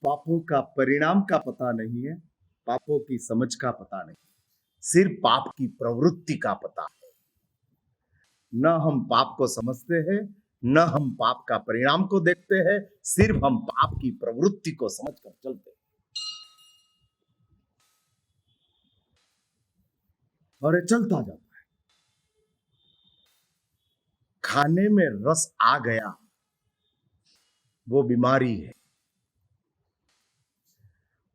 पापों का परिणाम का पता नहीं है, पापों की समझ का पता नहीं, सिर्फ पाप की प्रवृत्ति का पता है। न हम पाप को समझते हैं, न हम पाप का परिणाम को देखते हैं, सिर्फ हम पाप की प्रवृत्ति को समझकर चलते हैं। और ये चलता जाता है। खाने में रस आ गया वो बीमारी है,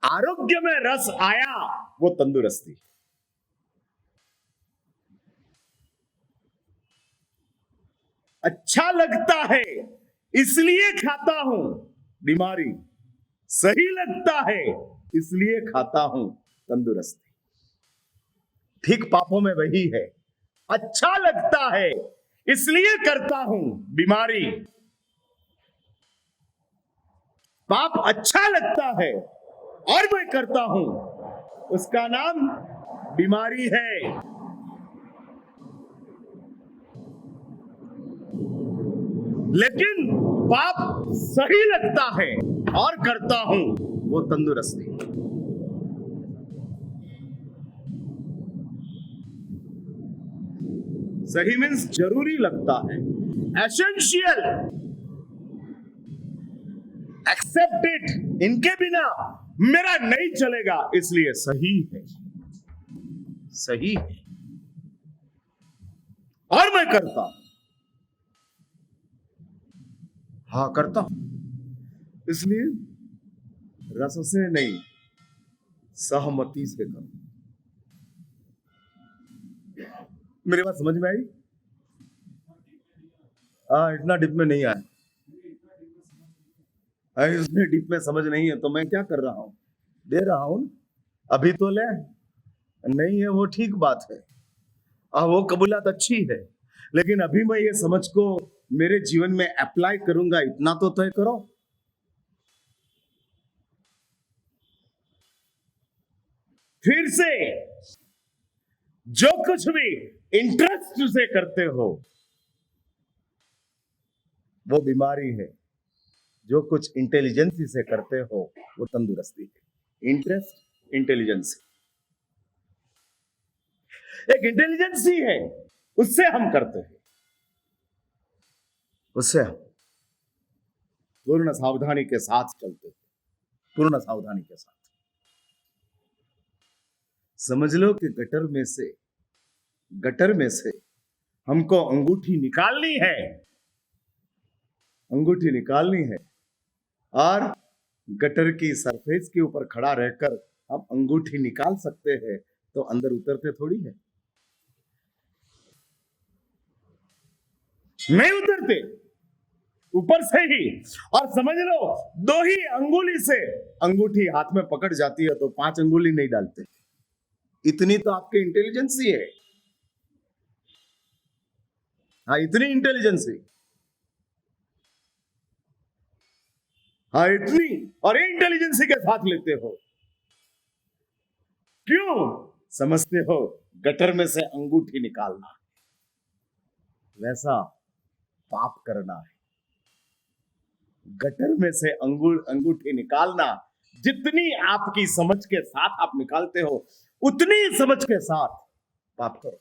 आरोग्य में रस आया वो तंदुरुस्ती है। अच्छा लगता है इसलिए खाता हूं, बीमारी। सही लगता है इसलिए खाता हूं, तंदुरुस्ती। ठीक पापों में वही है, अच्छा लगता है इसलिए करता हूं, बीमारी। पाप अच्छा लगता है और मैं करता हूं, उसका नाम बीमारी है। लेकिन पाप सही लगता है और करता हूं, वो तंदुरुस्ती। सही मीन्स जरूरी लगता है, एसेंशियल, एक्सेप्ट इट, इनके बिना मेरा नहीं चलेगा, इसलिए सही है, सही है और मैं करता हूं। हाँ करता हूं, इसलिए रस से नहीं, सहमति से करो। मेरी बात समझ में आई? इतना डिप में नहीं आया। इसमें डीप में समझ नहीं है तो मैं क्या कर रहा हूं, दे रहा हूं। अभी तो ले नहीं है वो ठीक बात है, वो कबूलात अच्छी है, लेकिन अभी मैं ये समझ को मेरे जीवन में अप्लाई करूंगा, इतना तो तय करो। फिर से जो कुछ भी इंटरेस्ट से करते हो वो बीमारी है, जो कुछ इंटेलिजेंसी से करते हो वो तंदुरुस्ती है। इंटरेस्ट, इंटेलिजेंसी, एक इंटेलिजेंसी है, उससे हम करते हैं, उससे हम पूर्ण सावधानी के साथ चलते हैं, पूर्ण सावधानी के साथ। समझ लो कि गटर में से हमको अंगूठी निकालनी है, अंगूठी निकालनी है, और गटर की सरफेस के ऊपर खड़ा रहकर हम अंगूठी निकाल सकते हैं, तो अंदर उतरते थोड़ी है, नहीं उतरते, ऊपर से ही। और समझ लो 2 ही अंगुली से अंगूठी हाथ में पकड़ जाती है तो 5 अंगुली नहीं डालते। इतनी तो आपकी इंटेलिजेंसी है। हाँ, इतनी इंटेलिजेंसी, हाँ इतनी, और ये इंटेलिजेंसी के साथ लेते हो। क्यों? समझते हो गटर में से अंगूठी निकालना, वैसा पाप करना है। गटर में से अंगूठी निकालना, जितनी आपकी समझ के साथ आप निकालते हो, उतनी समझ के साथ पाप करो।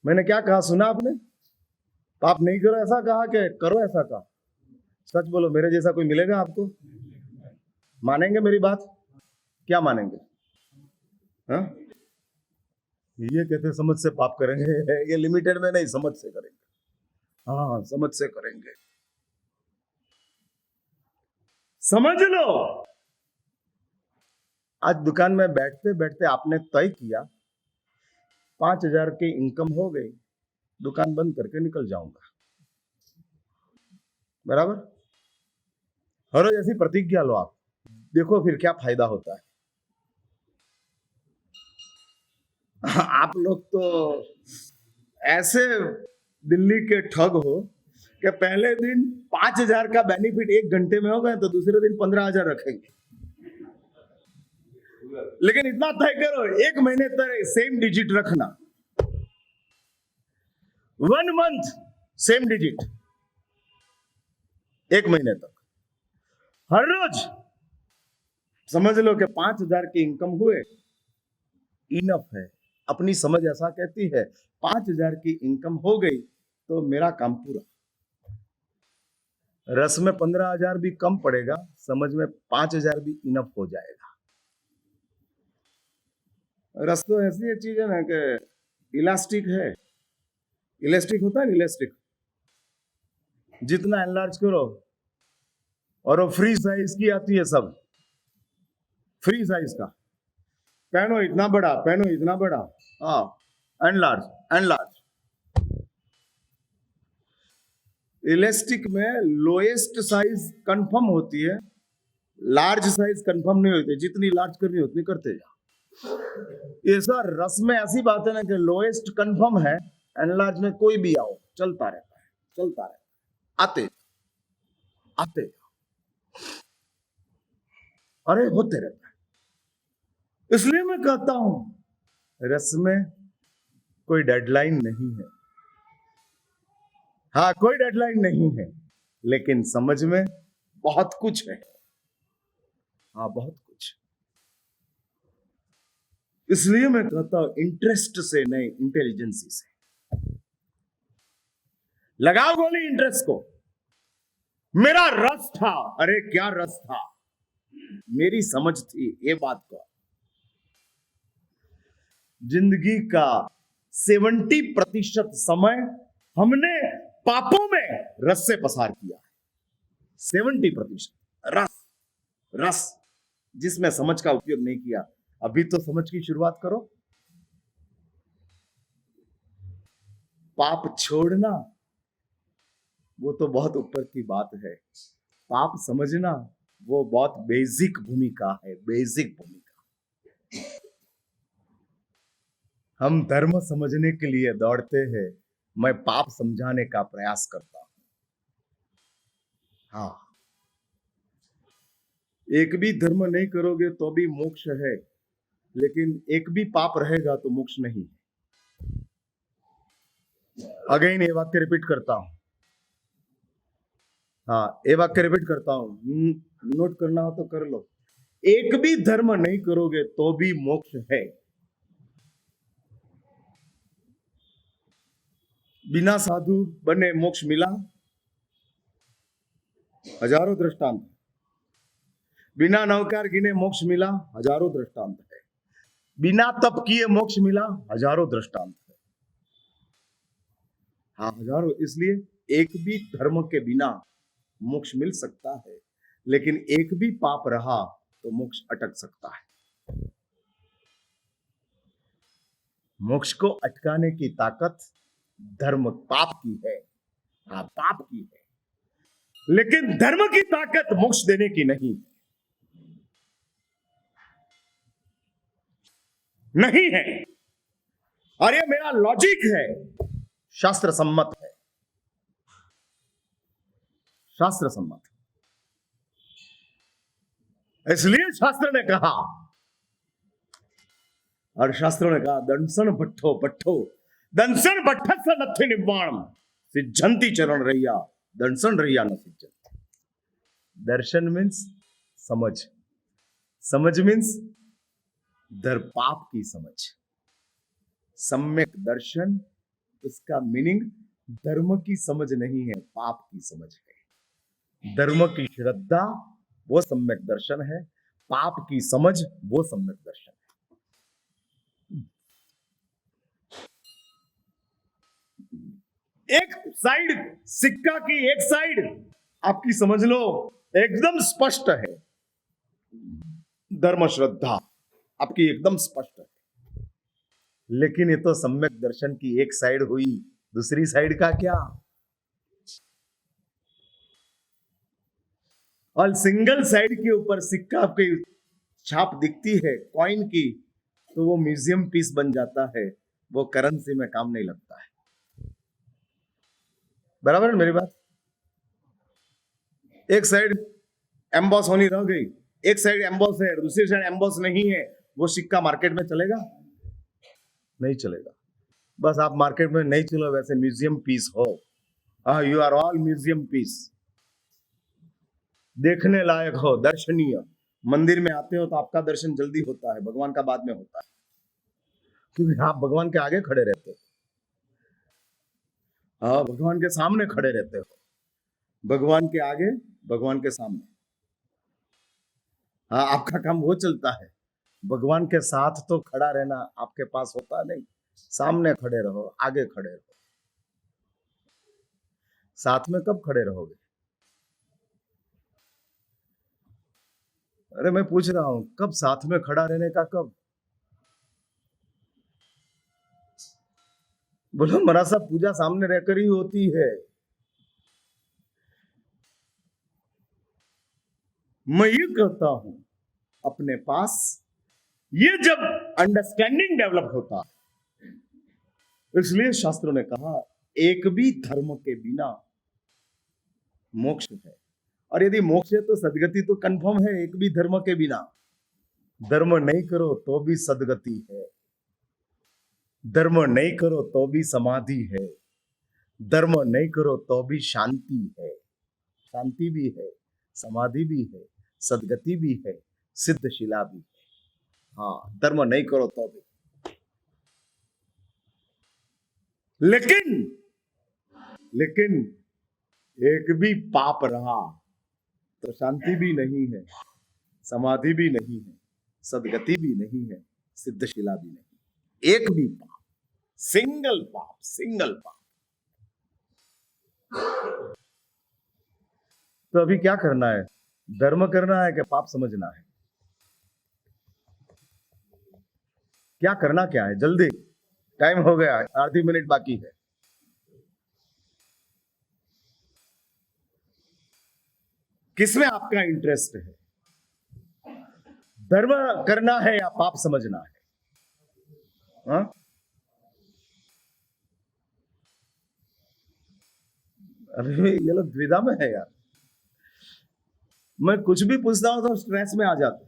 मैंने क्या कहा, सुना आपने? पाप नहीं करो ऐसा कहा कि करो ऐसा कहा? सच बोलो, मेरे जैसा कोई मिलेगा आपको? मानेंगे मेरी बात? क्या मानेंगे? हाँ, ये कहते समझ से पाप करेंगे, ये लिमिटेड में नहीं, समझ से करेंगे। हाँ, समझ से करेंगे। समझ लो, आज दुकान में बैठते बैठते आपने तय किया 5,000 की इनकम हो गई, दुकान बंद करके निकल जाऊंगा, बराबर? हर रोज ऐसी प्रतिज्ञा लो आप, देखो फिर क्या फायदा होता है। आप लोग तो ऐसे दिल्ली के ठग हो कि पहले दिन 5,000 का बेनिफिट 1 घंटे में हो गए तो दूसरे दिन 15,000 रखेंगे। लेकिन इतना तय करो 1 महीने तक सेम डिजिट रखना, 1 मंथ सेम डिजिट, 1 महीने तक हर रोज समझ लो कि 5,000 की इनकम हुए, इनफ है। अपनी समझ ऐसा कहती है 5,000 की इनकम हो गई तो मेरा काम पूरा। रस में 15,000 भी कम पड़ेगा, समझ में 5,000 भी इनफ हो जाएगा। रस तो ऐसी चीज है ना कि इलास्टिक है, इलास्टिक होता है, इलास्टिक जितना एनलार्ज करो, और वो फ्री साइज की आती है, सब फ्री साइज का, पहनो इतना बड़ा, पहनो इतना बड़ा, हाँ एनलार्ज एनलार्ज। इलास्टिक में लोएस्ट साइज कंफर्म होती है, लार्ज साइज कंफर्म नहीं होती, जितनी लार्ज करनी उतनी करते जा। ये सर रस में ऐसी बात है ना कि लोएस्ट कंफर्म है, एनलार्ज में कोई भी आओ चलता रहता है, चलता रहता है, आते आते अरे होते रहता है। इसलिए मैं कहता हूं रस में कोई डेडलाइन नहीं है, हाँ कोई डेडलाइन नहीं है, लेकिन समझ में बहुत कुछ है, हाँ बहुत कुछ। इसलिए मैं कहता हूं इंटरेस्ट से नहीं, इंटेलिजेंसी से लगाओ गोली इंटरेस्ट को। मेरा रस था, अरे क्या रस था, मेरी समझ थी ये बात का। जिंदगी का 70% समय हमने पापों में रस से पसार किया है। 70% रस, रस जिसमें समझ का उपयोग नहीं किया। अभी तो समझ की शुरुआत करो। पाप छोड़ना वो तो बहुत ऊपर की बात है, पाप समझना वो बहुत बेसिक भूमिका है, बेसिक भूमिका। हम धर्म समझने के लिए दौड़ते हैं, मैं पाप समझाने का प्रयास करता हूं। हाँ, एक भी धर्म नहीं करोगे तो भी मोक्ष है, लेकिन एक भी पाप रहेगा तो मोक्ष नहीं। अगेन ये वाक्य रिपीट करता हूं, हाँ ये वाक्य रिपीट करता हूं, नोट करना हो तो कर लो। एक भी धर्म नहीं करोगे तो भी मोक्ष है। बिना साधु बने मोक्ष मिला, हजारों दृष्टांत। बिना नौकर गिने मोक्ष मिला, हजारों दृष्टांत है। बिना तप किए मोक्ष मिला, हजारों दृष्टांत है, हाँ हजारों। इसलिए एक भी धर्म के बिना मोक्ष मिल सकता है, लेकिन एक भी पाप रहा तो मोक्ष अटक सकता है। मोक्ष को अटकाने की ताकत धर्म पाप की है, हाँ पाप की है, लेकिन धर्म की ताकत मोक्ष देने की नहीं नहीं है। और ये मेरा लॉजिक है, शास्त्र सम्मत है, शास्त्र सम्मत। इसलिए शास्त्र ने कहा, और शास्त्रों ने कहा दंसन भट्ठो भट्ठो दंसन भट्ट से नथि निवाण सिद्धंती चरण रैया, दंसन रैया न सिद्धंती। दर्शन मीन्स समझ, समझ मीन्स पाप की समझ। सम्यक दर्शन, उसका मीनिंग धर्म की समझ नहीं है, पाप की समझ है। धर्म की श्रद्धा वो सम्यक दर्शन है, पाप की समझ वो सम्यक दर्शन है। एक साइड सिक्का की एक साइड आपकी समझ लो एकदम स्पष्ट है, धर्म श्रद्धा आपकी एकदम स्पष्ट है, लेकिन ये तो सम्यक दर्शन की एक साइड हुई, दूसरी साइड का क्या? और सिंगल साइड के ऊपर सिक्का आपकी छाप दिखती है कॉइन की, तो वो म्यूजियम पीस बन जाता है, वो करेंसी में काम नहीं लगता है। बराबर है मेरी बात? एक साइड एम्बॉस होनी रह गई, एक साइड एम्बॉस है, दूसरी साइड एम्बॉस नहीं है, वो सिक्का मार्केट में चलेगा? नहीं चलेगा। बस आप मार्केट में नहीं चलो, वैसे म्यूजियम पीस हो। You are all museum piece, देखने लायक हो, दर्शनीय। मंदिर में आते हो तो आपका दर्शन जल्दी होता है, भगवान का बाद में होता है, क्योंकि आप भगवान के आगे खड़े रहते हो। हाँ, भगवान के सामने खड़े रहते हो, भगवान के आगे, भगवान के सामने। हाँ, आपका काम वो चलता है। भगवान के साथ तो खड़ा रहना आपके पास होता नहीं, सामने खड़े रहो, आगे खड़े रहो। साथ में कब खड़े रहोगे? अरे मैं पूछ रहा हूं, कब साथ में खड़ा रहने का कब? बोलो, मरा साहब, पूजा सामने रहकर ही होती है। मैं ये कहता हूं, अपने पास ये जब अंडरस्टैंडिंग डेवलप होता है, इसलिए शास्त्रों ने कहा एक भी धर्म के बिना मोक्ष है। और यदि मोक्ष है तो सदगति तो कंफर्म है, एक भी धर्म के बिना। धर्म नहीं करो तो भी सदगति है, धर्म नहीं करो तो भी समाधि है, धर्म नहीं करो तो भी शांति है। शांति भी है, समाधि भी है, सदगति भी है, सिद्धशिला भी है। हाँ, धर्म नहीं करो तो भी। लेकिन एक भी पाप रहा तो शांति भी नहीं है, समाधि भी नहीं है, सदगति भी नहीं है, सिद्धशिला भी नहीं। एक भी पाप, सिंगल पाप। तो अभी क्या करना है? धर्म करना है कि पाप समझना है? क्या करना क्या है? जल्दी, टाइम हो गया, आधी मिनट बाकी है। किसमें आपका इंटरेस्ट है? धर्म करना है या पाप समझना है? हा? अरे ये लोग द्विधा में है यार। मैं कुछ भी पूछता हूं तो स्ट्रेस में आ जाता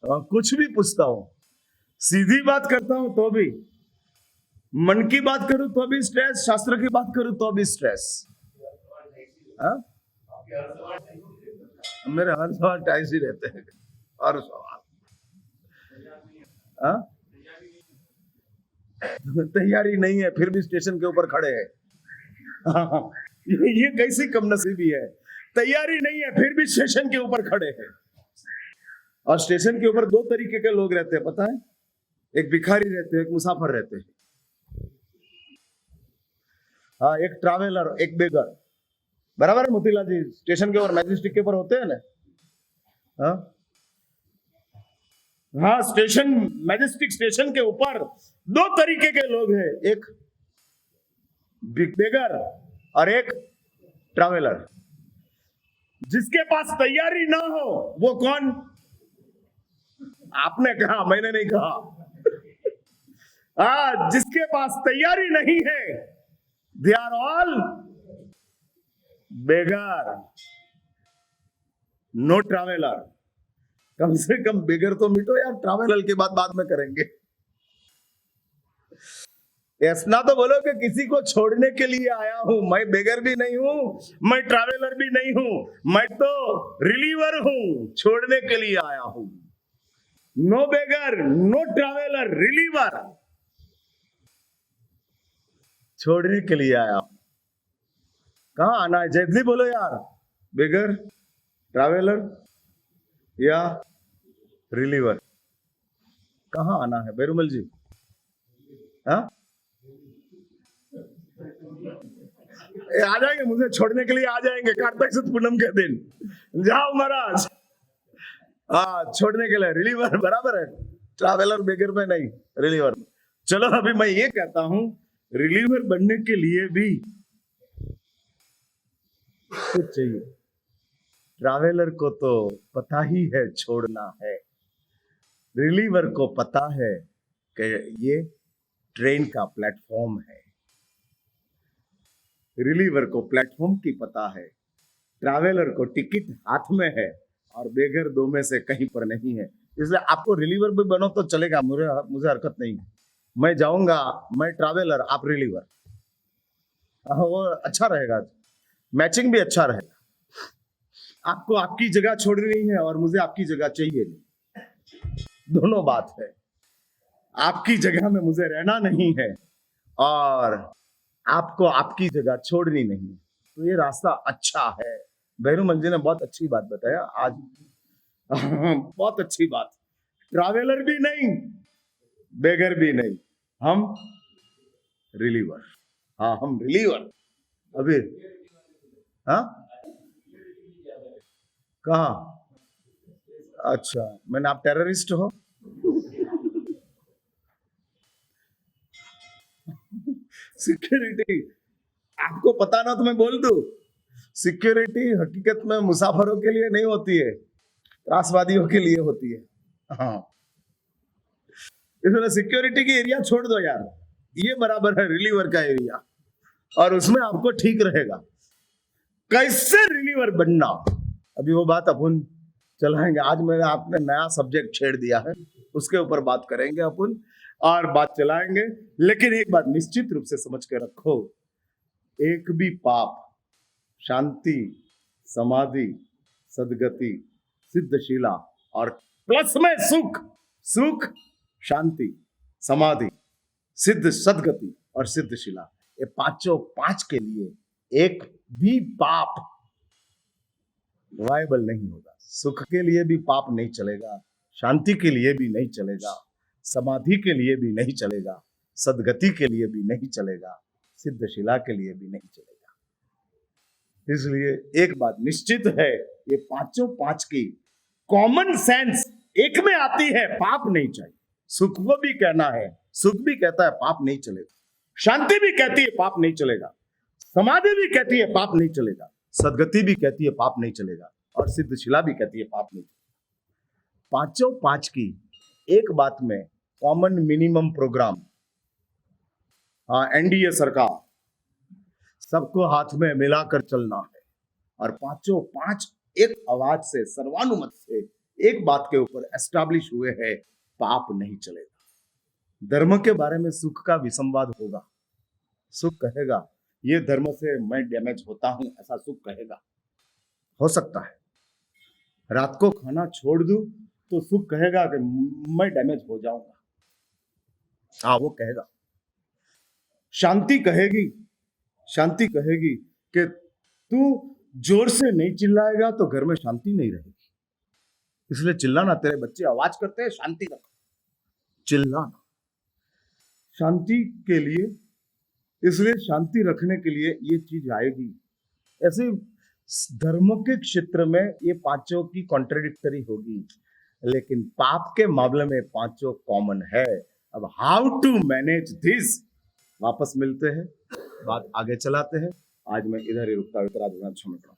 हूं। कुछ भी पूछता हूं, सीधी बात करता हूं तो भी, मन की बात करूं तो भी स्ट्रेस, शास्त्र की बात करूं तो भी स्ट्रेस। मेरे हर सवाल टाइस ही रहते हैं, हर सवाल। तैयारी नहीं है फिर भी स्टेशन के ऊपर खड़े हैं। ये कैसी कमनसीबी है? तैयारी नहीं है फिर भी स्टेशन के ऊपर खड़े हैं। और स्टेशन के ऊपर दो तरीके के लोग रहते हैं, पता है? एक भिखारी रहते हैं, एक मुसाफिर रहते हैं। हाँ, एक ट्रैवलर, एक बेगर। बराबर है मोतीलाल जी? स्टेशन के ऊपर, मैजेस्टिक के ऊपर होते हैं ना। हाँ, स्टेशन, मैजेस्टिक स्टेशन के ऊपर दो तरीके के लोग हैं, एक बेगर और एक ट्रैवलर। जिसके पास तैयारी ना हो वो कौन? आपने कहा, मैंने नहीं कहा। जिसके पास तैयारी नहीं है, they are all beggar, no traveller. कम से कम बेगर तो मिटो यार, ट्रैवलर की बात बाद में करेंगे। ऐसा तो बोलो कि किसी को छोड़ने के लिए आया हूं। मैं बेगर भी नहीं हूं, मैं ट्रैवलर भी नहीं हूं, मैं तो रिलीवर हूं, छोड़ने के लिए आया हूं। नो बेगर, नो ट्रैवलर, रिलीवर, छोड़ने के लिए आया हूं। कहां आना है? जल्दी बोलो यार, बेगर, ट्रैवलर या रिलीवर, कहां आना है? बेरुमल जी, हाँ? आ जाएंगे, मुझे छोड़ने के लिए आ जाएंगे कार्तिक से पूनम के दिन। जाओ महाराज। छोड़ने के लिए रिलीवर बराबर है, ट्रैवलर बेगर में नहीं, रिलीवर। चलो, अभी मैं ये कहता हूं, रिलीवर बनने के लिए भी कुछ चाहिए। ट्रैवलर को तो पता ही है छोड़ना है, रिलीवर को पता है कि ये ट्रेन का प्लेटफॉर्म है। रिलीवर को प्लेटफॉर्म की पता है, ट्रैवलर को टिकट हाथ में है, और बेगर दो में से कहीं पर नहीं है। इसलिए आपको रिलीवर भी बनो तो चलेगा, मुझे हरकत नहीं है। मैं जाऊंगा, मैं ट्रैवलर, आप रिलीवर। वो अच्छा रहेगा, मैचिंग भी अच्छा रहेगा। आपको आपकी जगह छोड़नी नहीं है और मुझे आपकी जगह चाहिए नहीं, दोनों बात है। आपकी जगह में मुझे रहना नहीं है और आपको आपकी जगह छोड़नी नहीं है, तो ये रास्ता अच्छा है। बैरूमल जी ने बहुत अच्छी बात बताया आज। बहुत अच्छी बात। ट्रैवलर भी नहीं, बेगर भी नहीं, हम रिलीवर। हाँ, हम रिलीवर। अभी हाँ, कहा? अच्छा, मैंने, आप टेररिस्ट हो? सिक्योरिटी आपको पता ना तो मैं बोल दूं, सिक्योरिटी हकीकत में मुसाफरों के लिए नहीं होती है, त्रासवादियों के लिए होती है। हाँ, इसमें सिक्योरिटी की एरिया छोड़ दो यार, ये बराबर है रिलीवर का एरिया, और उसमें आपको ठीक रहेगा। कैसे रिलीवर बनना, अभी वो बात अपन चलाएंगे। आज मैंने आपने नया सब्जेक्ट छेड़ दिया है, उसके ऊपर बात करेंगे अपन और बात चलाएंगे। लेकिन एक बात निश्चित रूप से समझ के रखो, एक भी पाप शांति, समाधि, सदगति, सिद्धशीला और प्लस में सुख, सुख, शांति, समाधि, सिद्ध, सदगति और सिद्धशीला, ये पांचों पांच के लिए एक भी पाप वायबल नहीं होगा। सुख के लिए भी पाप नहीं चलेगा, शांति के लिए भी नहीं चलेगा, समाधि के लिए भी नहीं चलेगा, सदगति के लिए भी नहीं चलेगा, सिद्धशीला के लिए भी नहीं चलेगा। इसलिए एक बात निश्चित है, ये पांचों पांच की कॉमन सेंस एक में आती है, पाप नहीं चाहिए। सुख को भी कहना है, सुख भी कहता है पाप नहीं चलेगा, शांति भी कहती है पाप नहीं चलेगा, समाधि भी कहती है पाप नहीं चलेगा, सदगति भी कहती है पाप नहीं चलेगा, और सिद्धशीला भी कहती है पाप नहीं चलेगा। पांचों पांच की एक बात में कॉमन मिनिमम प्रोग्राम। हाँ, एनडीए सरकार, सबको हाथ में मिलाकर चलना है, और पांचों पांच एक आवाज से, सर्वानुमत से एक बात के ऊपर एस्टैब्लिश हुए हैं, पाप नहीं चलेगा। धर्म के बारे में सुख का विसंवाद होगा, सुख कहेगा ये धर्म से मैं डैमेज होता हूं, ऐसा सुख कहेगा। हो सकता है रात को खाना छोड़ दूं तो सुख कहेगा कि मैं डैमेज हो जाऊंगा, हाँ वो कहेगा। शांति कहेगी, शांति कहेगी कि तू जोर से नहीं चिल्लाएगा तो घर में शांति नहीं रहेगी, इसलिए चिल्लाना, तेरे बच्चे आवाज करते हैं शांति रखो, चिल्लाना शांति के लिए, इसलिए शांति रखने के लिए ये चीज आएगी। ऐसे धर्मों के क्षेत्र में ये पांचों की कॉन्ट्रडिक्टरी होगी, लेकिन पाप के मामले में पांचों कॉमन है। अब हाउ टू मैनेज दिस, वापस मिलते हैं, बात आगे चलाते हैं। आज मैं इधर ही रुकता हूं, इतना क्षमा करो।